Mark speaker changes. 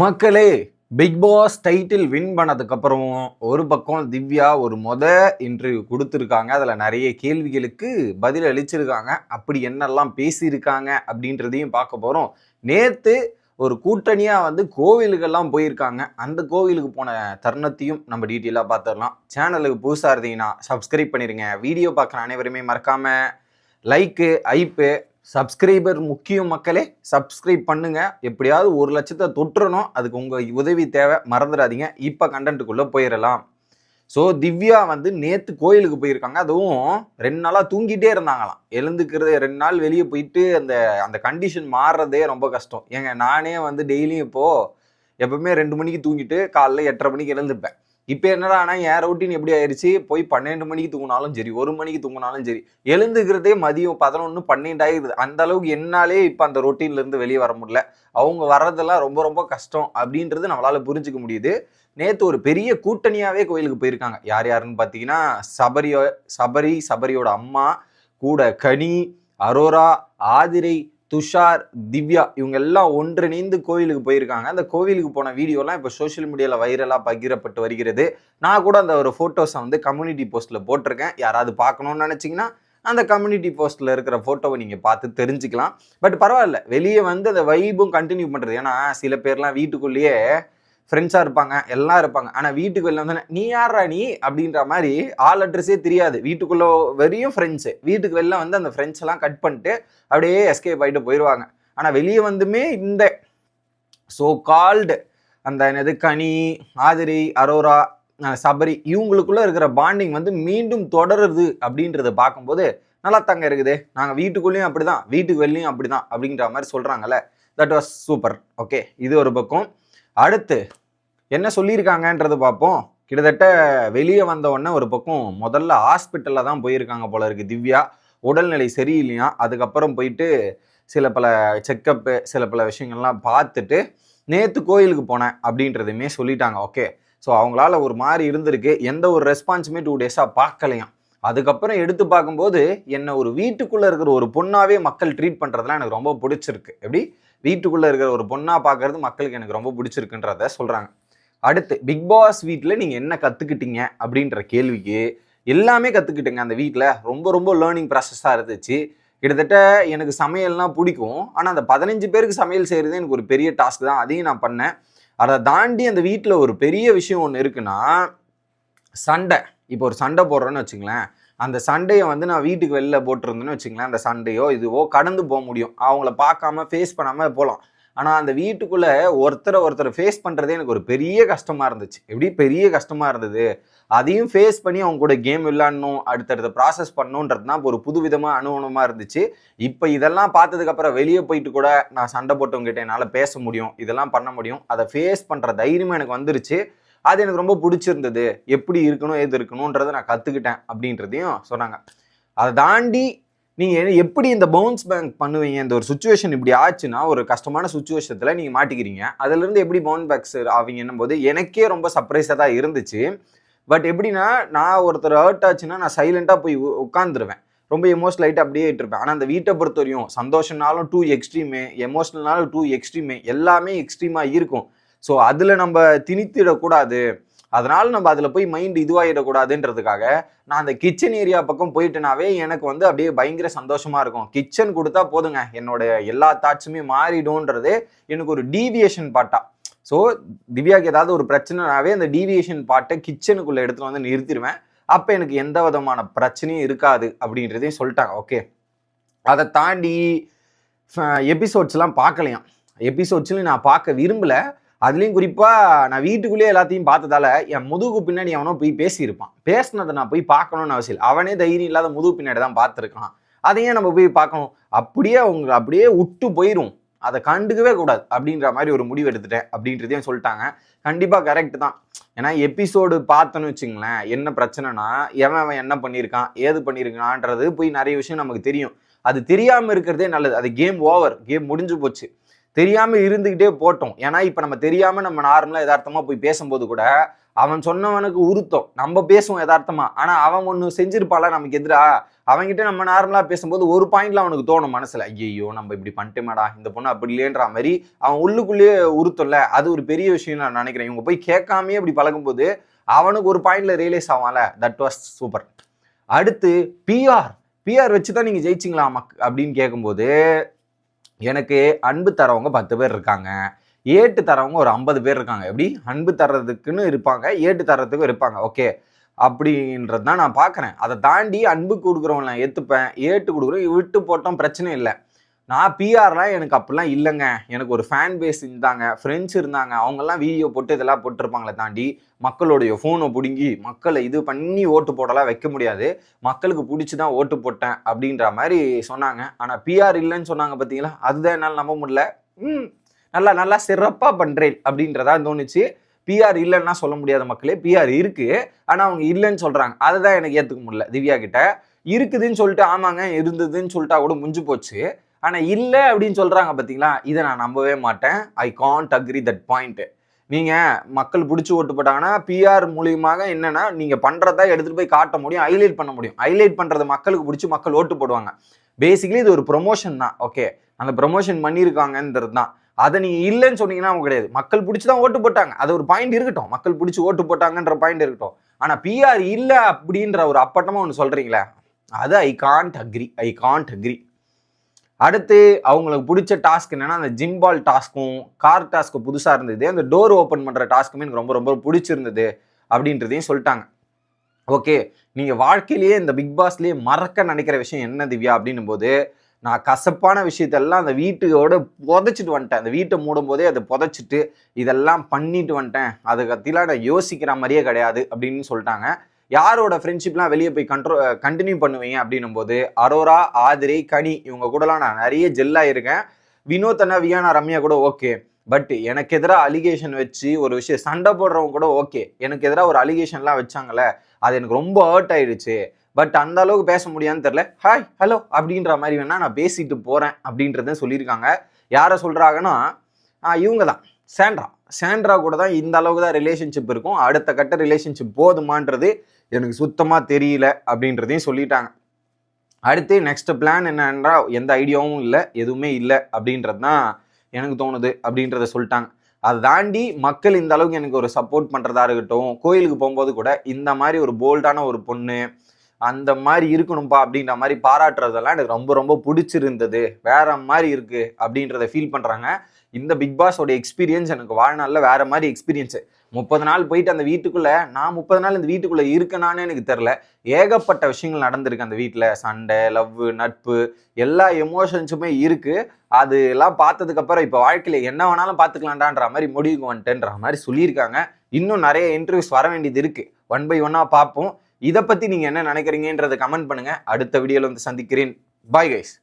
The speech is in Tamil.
Speaker 1: மக்களே, பிக் பாஸ் டைட்டில் வின் பண்ணதுக்கப்புறம் ஒரு பக்கம் திவ்யா ஒரு இன்டர்வியூ கொடுத்துருக்காங்க. அதில் நிறைய கேள்விகளுக்கு பதில் அளிச்சிருக்காங்க. அப்படி என்னெல்லாம் பேசியிருக்காங்க அப்படின்றதையும் பார்க்க போகிறோம். நேற்று ஒரு கூட்டணியாக கோவிலுக்கெல்லாம் போயிருக்காங்க. அந்த கோவிலுக்கு போன தருணத்தையும் நம்ம டீட்டெயிலாக பார்த்துடலாம். சேனலுக்கு புதுசாக இருந்தீங்கன்னா சப்ஸ்கிரைப் பண்ணிடுங்க. வீடியோ பார்க்குற அனைவருமே மறக்காமல் லைக்கு ஐப்பு சப்ஸ்கிரைபர் முக்கியம் மக்களே. சப்ஸ்கிரைப் பண்ணுங்க. எப்படியாவது 1,00,000 தொட்டுறணும். அதுக்கு உங்க உதவி தேவை, மறந்துடாதீங்க. இப்ப கண்டென்ட்டுக்குள்ள போயிடலாம். ஸோ திவ்யா நேத்து கோயிலுக்கு போயிருக்காங்க. அதுவும் 2 நாளா தூங்கிட்டே இருந்தாங்களாம். எழுந்துக்கிறது 2 நாள் வெளியே போயிட்டு அந்த அந்த கண்டிஷன் மாறுறதே ரொம்ப கஷ்டம். ஏங்க நானே டெய்லியும் இப்போ எப்பவுமே 2 மணிக்கு தூங்கிட்டு காலைல 8:30 மணிக்கு எழுந்துப்பேன். இப்போ என்னடா ஆனால் என் ரொட்டீன் எப்படி ஆயிடுச்சு, போய் 12 மணிக்கு தூங்கினாலும் சரி, 1 மணிக்கு தூங்கினாலும் சரி, எழுந்துக்கிறதே மதியம் 11 12 ஆகிடுது. அந்த அளவுக்கு என்னாலே இப்போ அந்த ரொட்டீன்லேருந்து வெளியே வர முடியல. அவங்க வர்றதெல்லாம் ரொம்ப ரொம்ப கஷ்டம் அப்படின்றது நம்மளால் புரிஞ்சுக்க முடியுது. நேற்று ஒரு பெரிய கூட்டணியாகவே கோயிலுக்கு போயிருக்காங்க. யார் யாருன்னு பார்த்தீங்கன்னா சபரியோட அம்மா கூட கனி, அரோரா, ஆதிரை, துஷார், திவ்யா இவங்க எல்லாம் ஒன்றிணைந்து கோவிலுக்கு போயிருக்காங்க. அந்த கோவிலுக்கு போன வீடியோலாம் இப்போ சோஷியல் மீடியாவில் வைரலாக பகிரப்பட்டு வருகிறது. நான் கூட அந்த ஒரு ஃபோட்டோஸை கம்யூனிட்டி போஸ்ட்டில் போட்டிருக்கேன். யாராவது பார்க்கணும்னு நினச்சிங்கன்னா அந்த கம்யூனிட்டி போஸ்ட்டில் இருக்கிற ஃபோட்டோவை நீங்கள் பார்த்து தெரிஞ்சுக்கலாம். பட் பரவாயில்ல, வெளியே அந்த வைபும் கண்டினியூ பண்ணுறது. ஏன்னா சில பேர்லாம் வீட்டுக்குள்ளேயே ஃப்ரெண்ட்ஸாக இருப்பாங்க, எல்லாம் இருப்பாங்க. ஆனால் வீட்டுக்கு வெளில நீ யாரா நீ அப்படின்ற மாதிரி ஆள் அட்ரஸே தெரியாது. வீட்டுக்குள்ளே வெறியும் ஃப்ரெண்ட்ஸு, வீட்டுக்கு வெளில அந்த ஃப்ரெண்ட்ஸ் எல்லாம் கட் பண்ணிட்டு அப்படியே எஸ்கேப் ஆகிட்டு போயிடுவாங்க. ஆனால் வெளியே இந்த ஸோ கால்டு அந்த என்னது கனி, ஆதிரி, அரோரா, சபரி இவங்களுக்குள்ள இருக்கிற பாண்டிங் மீண்டும் தொடருது அப்படின்றத பார்க்கும்போது நல்லா தாங்க இருக்குது. நாங்கள் வீட்டுக்குள்ளேயும் அப்படிதான், வீட்டுக்கு வெளிலையும் அப்படிதான் அப்படின்ற மாதிரி சொல்கிறாங்கல்ல. That was super. ஓகே, இது ஒரு பக்கம். அடுத்து என்ன சொல்லியிருக்காங்கன்றது பார்ப்போம். கிட்டத்தட்ட வெளியே வந்த உடனே ஒரு பக்கம் முதல்ல ஹாஸ்பிட்டலில் தான் போயிருக்காங்க போல இருக்கு திவ்யா. உடல்நிலை சரியில்லையா. அதுக்கப்புறம் போயிட்டு சில பல செக்கப்பு, சில பல விஷயங்கள்லாம் பார்த்துட்டு நேற்று கோயிலுக்கு போனேன் அப்படின்றதுமே சொல்லிட்டாங்க. ஓகே, ஸோ அவங்களால ஒரு மாதிரி இருந்திருக்கு. எந்த ஒரு ரெஸ்பான்ஸுமே 2 டேஸாக பார்க்கலையாம். அதுக்கப்புறம் எடுத்து பார்க்கும்போது என்ன ஒரு வீட்டுக்குள்ளே இருக்கிற ஒரு பொண்ணாவே மக்கள் ட்ரீட் பண்ணுறதுலாம் எனக்கு ரொம்ப பிடிச்சிருக்கு. எப்படி வீட்டுக்குள்ளே இருக்கிற ஒரு பொண்ணாக பார்க்கறது மக்களுக்கு எனக்கு ரொம்ப பிடிச்சிருக்குன்றத சொல்கிறாங்க. அடுத்து பிக் பாஸ் வீட்டில் நீங்கள் என்ன கற்றுக்கிட்டீங்க அப்படின்ற கேள்விக்கு எல்லாமே கற்றுக்கிட்டேங்க. அந்த வீட்டில் ரொம்ப ரொம்ப லேர்னிங் ப்ராசஸாக இருந்துச்சு. கிட்டத்தட்ட எனக்கு சமையல்லாம் பிடிக்கும். ஆனால் அந்த 15 பேருக்கு சமையல் செய்கிறது எனக்கு ஒரு பெரிய டாஸ்க் தான். அதையும் நான் பண்ணேன். அதை தாண்டி அந்த வீட்டில் ஒரு பெரிய விஷயம் ஒன்று இருக்குன்னா சண்டை. இப்போ ஒரு சண்டை போடுறோன்னு வச்சுங்களேன், அந்த சண்டையை நான் வீட்டுக்கு வெளில போட்டிருந்தேன்னு வச்சுங்களேன், அந்த சண்டையோ இதுவோ கடந்து போக முடியும். அவங்கள பார்க்காம ஃபேஸ் பண்ணாமல் போகலாம். ஆனால் அந்த வீட்டுக்குள்ளே ஒருத்தரை ஃபேஸ் பண்ணுறதே எனக்கு ஒரு பெரிய கஷ்டமாக இருந்துச்சு. எப்படி பெரிய கஷ்டமாக இருந்தது. அதையும் ஃபேஸ் பண்ணி அவங்க கூட கேம் விளையாடணும், அடுத்தடுத்த ப்ராசஸ் பண்ணணுன்றது தான் இப்போ ஒரு புதுவிதமாக அனுபவமாக இருந்துச்சு. இப்போ இதெல்லாம் பார்த்ததுக்கப்புறம் வெளியே போயிட்டு கூட நான் சண்டை போட்டவங்ககிட்ட என்னால் பேச முடியும், இதெல்லாம் பண்ண முடியும். அதை ஃபேஸ் பண்ணுற தைரியமும் எனக்கு வந்துருச்சு. அது எனக்கு ரொம்ப பிடிச்சிருந்தது. எப்படி இருக்கணும், எது இருக்கணுன்றதை நான் கற்றுக்கிட்டேன் அப்படின்றதையும் சொன்னாங்க. அதை தாண்டி நீங்கள் எப்படி இந்த பவுன்ஸ் பேக் பண்ணுவீங்க, இந்த ஒரு சுச்சுவேஷன் இப்படி ஆச்சுன்னா ஒரு கஷ்டமான சுச்சுவேஷத்தில் நீங்கள் மாட்டிக்கிறீங்க, அதுலேருந்து எப்படி பவுன்ஸ் பேக்ஸ் ஆவீங்கன்னும் போது எனக்கே ரொம்ப சர்ப்ரைஸாக தான் இருந்துச்சு. பட் எப்படின்னா, நான் ஒருத்தர் ஹர்ட் ஆச்சுன்னா நான் சைலண்ட்டாக போய் உட்காந்துருவேன். ரொம்ப எமோஷனல் ஆகிட்டு அப்படியே இருப்பேன். ஆனால் அந்த வீட்டை பொறுத்த வரையும் சந்தோஷம்னாலும் 2 எக்ஸ்ட்ரீமு, எமோஷனல்னாலும் 2 எக்ஸ்ட்ரீமு, எல்லாமே எக்ஸ்ட்ரீமாக இருக்கும். ஸோ அதில் நம்ம திணித்திடக்கூடாது. அதனால நம்ம அதில் போய் மைண்ட் இதுவாகிடக்கூடாதுன்றதுக்காக நான் அந்த கிச்சன் ஏரியா பக்கம் போயிட்டுனாவே எனக்கு அப்படியே பயங்கர சந்தோஷமா இருக்கும். கிச்சன் கொடுத்தா போதுங்க, என்னோட எல்லா தாட்ஸுமே மாறிடும்ன்றது எனக்கு ஒரு டீவியேஷன் பாட்டா. ஸோ திவ்யாவுக்கு ஏதாவது ஒரு பிரச்சனைனாவே அந்த டீவியேஷன் பாட்டை கிச்சனுக்குள்ளே எடுத்துகிட்டு நிறுத்திடுவேன். அப்போ எனக்கு எந்த விதமான பிரச்சனையும் இருக்காது அப்படின்றதையும் சொல்லிட்டாங்க. ஓகே, அதை தாண்டி எபிசோட்ஸ்லாம் பார்க்கலையாம். எபிசோட்ஸ்லையும் நான் பார்க்க விரும்பலை. அதுலேயும் குறிப்பாக நான் வீட்டுக்குள்ளேயே எல்லாத்தையும் பார்த்ததால என் முதுகு பின்னாடி அவனோ போய் பேசியிருப்பான். பேசினதை நான் போய் பார்க்கணும்னு அவசியம் இல்லை. அவனே தைரியம் இல்லாத முதுகு பின்னாடி தான் பார்த்துருக்கான். அதையே நம்ம போய் பார்க்கணும். அப்படியே விட்டு போயிடும். அதை கண்டுக்கவே கூடாது அப்படின்ற மாதிரி ஒரு முடிவு எடுத்துட்டேன் அப்படின்றதையும் சொல்லிட்டாங்க. கண்டிப்பாக கரெக்டு தான். ஏன்னா எபிசோடு பார்த்தோன்னு வச்சுங்களேன், என்ன பிரச்சனைனா அவன் என்ன பண்ணியிருக்கான், ஏது பண்ணியிருக்கான்ன்றது போய் நிறைய விஷயம் நமக்கு தெரியும். அது தெரியாமல் இருக்கிறதே நல்லது. அது கேம் ஓவர், கேம் முடிஞ்சு போச்சு. தெரியாமல் இருந்துக்கிட்டே போட்டோம். ஏன்னா இப்போ நம்ம தெரியாமல் நம்ம நார்மலாக யதார்த்தமாக போய் பேசும்போது கூட அவன் சொன்னவனுக்கு உருத்தம், நம்ம பேசுவோம் யதார்த்தமா. ஆனா அவன் ஒண்ணு செஞ்சிருப்பாள நமக்கு எதிரா, அவன்கிட்ட நம்ம நார்மலா பேசும்போது ஒரு பாயிண்ட்ல அவனுக்கு தோணும் மனசுல, ஐயோ நம்ம இப்படி பண்ணிட்டோமேடா, இந்த பொண்ணு அப்படி இல்லையன்ற மாதிரி அவன் உள்ளுக்குள்ளேயே உருத்தம்ல. அது ஒரு பெரிய விஷயம் நான் நினைக்கிறேன். இவங்க போய் கேட்காமே அப்படி பழகும்போது அவனுக்கு ஒரு பாயிண்ட்ல ரியலைஸ் ஆவான்ல. That was super. அடுத்து பிஆர் வச்சுதான் நீங்க ஜெயிச்சிங்களா அப்படின்னு கேட்கும்போது, எனக்கு அன்பு தரவங்க 10 பேர் இருக்காங்க, ஏட்டு தரவங்க ஒரு 50 பேர் இருக்காங்க. எப்படி அன்பு தர்றதுக்குன்னு இருப்பாங்க, ஏட்டு தர்றதுக்கும் இருப்பாங்க. ஓகே, அப்படின்றது தான் நான் பார்க்குறேன். அதை தாண்டி அன்பு கொடுக்குறவங்க நான் ஏற்றுப்பேன், ஏட்டு கொடுக்குறோம் விட்டு போட்டோம் பிரச்சனை இல்லை. நான் பிஆர்லாம் எனக்கு அப்படிலாம் இல்லைங்க. எனக்கு ஒரு ஃபேன் பேஸ் இருந்தாங்க, ஃப்ரெண்ட்ஸ் இருந்தாங்க, அவங்கெல்லாம் வீடியோ போட்டு இதெல்லாம் போட்டிருப்பாங்களே தாண்டி மக்களுடைய ஃபோனை பிடுங்கி மக்களை இது பண்ணி ஓட்டு போடலாம் வைக்க முடியாது. மக்களுக்கு பிடிச்சி தான் ஓட்டு போட்டேன் அப்படின்ற மாதிரி சொன்னாங்க. ஆனால் பிஆர் இல்லைன்னு சொன்னாங்க பார்த்தீங்களா, அதுதான் என்னால் நம்ப முடியல. நல்லா நல்லா சிறப்பாக பண்ணுறேன் அப்படின்றதா தோணுச்சு. பிஆர் இல்லைன்னா சொல்ல முடியாத மக்களே, பிஆர் இருக்கு, ஆனால் அவங்க இல்லைன்னு சொல்கிறாங்க. அதை தான் எனக்கு ஏற்றுக்க முடியல. திவ்யா கிட்ட இருக்குதுன்னு சொல்லிட்டு ஆமாங்க இருந்ததுன்னு சொல்லிட்டா கூட முடிஞ்சு போச்சு. ஆனால் இல்லை அப்படின்னு சொல்கிறாங்க பார்த்தீங்களா, இதை நான் நம்பவே மாட்டேன். I can't agree that point. நீங்கள் மக்கள் பிடிச்சி ஓட்டு போட்டாங்கன்னா பிஆர் மூலியமாக என்னென்னா நீங்கள் பண்ணுறதா எடுத்துகிட்டு போய் காட்ட முடியும், ஹைலைட் பண்ண முடியும். ஹைலைட் பண்ணுறது மக்களுக்கு பிடிச்சி மக்கள் ஓட்டு போடுவாங்க. பேசிக்கலி இது ஒரு ப்ரொமோஷன் தான். ஓகே, அந்த ப்ரொமோஷன் பண்ணியிருக்காங்கன்றது தான். அதை நீங்கள் இல்லைன்னு சொன்னீங்கன்னா அவங்க கிடையாது. மக்கள் பிடிச்சி தான் ஓட்டு போட்டாங்க, அது ஒரு பாயிண்ட் இருக்கட்டும். மக்கள் பிடிச்சி ஓட்டு போட்டாங்கன்ற பாயிண்ட் இருக்கட்டும். ஆனால் பிஆர் இல்லை அப்படின்ற ஒரு அப்பட்டமாக ஒன்று சொல்கிறீங்களே, அது ஐ காண்ட் அக்ரி. அடுத்து அவங்களுக்கு பிடிச்ச டாஸ்க் என்னன்னா, அந்த ஜிம்பால் டாஸ்க்கும் கார் டாஸ்க்கும் புதுசாக இருந்தது. அந்த டோர் ஓப்பன் பண்ணுற டாஸ்க்குமே எனக்கு ரொம்ப ரொம்ப பிடிச்சிருந்தது அப்படின்றதையும் சொல்லிட்டாங்க. ஓகே, நீங்கள் வாழ்க்கையிலேயே இந்த பிக் பாஸ்லேயே மறக்க நினைக்கிற விஷயம் என்ன திவ்யா அப்படின்னும் போது, நான் கசப்பான விஷயத்தெல்லாம் அந்த வீட்டோட புதைச்சிட்டு வந்துட்டேன். அந்த வீட்டை மூடும் போதே அதை புதைச்சிட்டு இதெல்லாம் பண்ணிட்டு வந்துட்டேன், அதை பற்றிலாம் நான் யோசிக்கிற மாதிரியே கிடையாது அப்படின்னு சொல்லிட்டாங்க. யாரோட ஃப்ரெண்ட்ஷிப்லாம் வெளியே போய் கண்டினியூ பண்ணுவீங்க அப்படின்னும் போது, அரோரா, ஆதிரை, கனி இவங்க கூடலாம் நான் நிறைய ஜெல்லாக இருக்கேன். வினோத் அண்ணா, வியானா, ரம்யா கூட ஓகே. பட் எனக்கு எதிராக அலிகேஷன் வச்சு ஒரு விஷயம் சண்டை போடுறவங்க கூட ஓகே. எனக்கு எதிராக ஒரு அலிகேஷன்லாம் வச்சாங்கல்ல, அது எனக்கு ரொம்ப ஹர்ட் ஆயிடுச்சு. பட் அந்த அளவுக்கு பேச முடியாதுன்னு தெரியல. ஹாய் ஹலோ அப்படின்ற மாதிரி வேணா நான் பேசிட்டு போறேன் அப்படின்றத சொல்லியிருக்காங்க. யாரை சொல்றாங்கன்னா, இவங்க தான் சாண்ட்ரா கூட தான் இந்த அளவுக்கு தான் ரிலேஷன்ஷிப் இருக்கும். அடுத்த கட்ட ரிலேஷன்ஷிப் போதுமான்றது எனக்கு சுத்தமாக தெரியல அப்படின்றதையும் சொல்லிட்டாங்க. அடுத்து நெக்ஸ்ட் பிளான் என்னன்றா எந்த ஐடியாவும் இல்லை, எதுவுமே இல்லை அப்படின்றது தான் எனக்கு தோணுது அப்படின்றத சொல்லிட்டாங்க. அதை தாண்டி மக்கள் இந்த அளவுக்கு எனக்கு ஒரு சப்போர்ட் பண்ணுறதா இருக்கட்டும், கோயிலுக்கு போகும்போது கூட இந்த மாதிரி ஒரு போல்டான ஒரு பொண்ணு அந்த மாதிரி இருக்கணும்பா அப்படின்ற மாதிரி பாராட்டுறதெல்லாம் எனக்கு ரொம்ப ரொம்ப பிடிச்சிருந்தது. வேற மாதிரி இருக்கு அப்படின்றத ஃபீல் பண்ணுறாங்க. இந்த பிக் பாஸோட எக்ஸ்பீரியன்ஸ் எனக்கு வாழ்நாளில் வேற மாதிரி எக்ஸ்பீரியன்ஸு. 30 நாள் போயிட்டு அந்த வீட்டுக்குள்ளே நான் 30 நாள் இந்த வீட்டுக்குள்ளே இருக்கனான்னு எனக்கு தெரில. ஏகப்பட்ட விஷயங்கள் நடந்திருக்கு அந்த வீட்டில். சண்டை, லவ், நட்பு, எல்லா எமோஷன்ஸுமே இருக்குது. அது எல்லாம் பார்த்ததுக்கப்புறம் இப்போ வாழ்க்கையில் என்ன வேணாலும் பார்த்துக்கலான்டான்ற மாதிரி முடிவுக்கு வந்துட்டேன்ற மாதிரி சொல்லியிருக்காங்க. இன்னும் நிறைய இன்டர்வியூஸ் வர வேண்டியது இருக்குது. 1 by 1 பார்ப்போம். இதை பற்றி நீங்கள் என்ன நினைக்கிறீங்கன்றதை கமெண்ட் பண்ணுங்கள். அடுத்த வீடியோவில் வந்து சந்திக்கிறேன். Bye guys.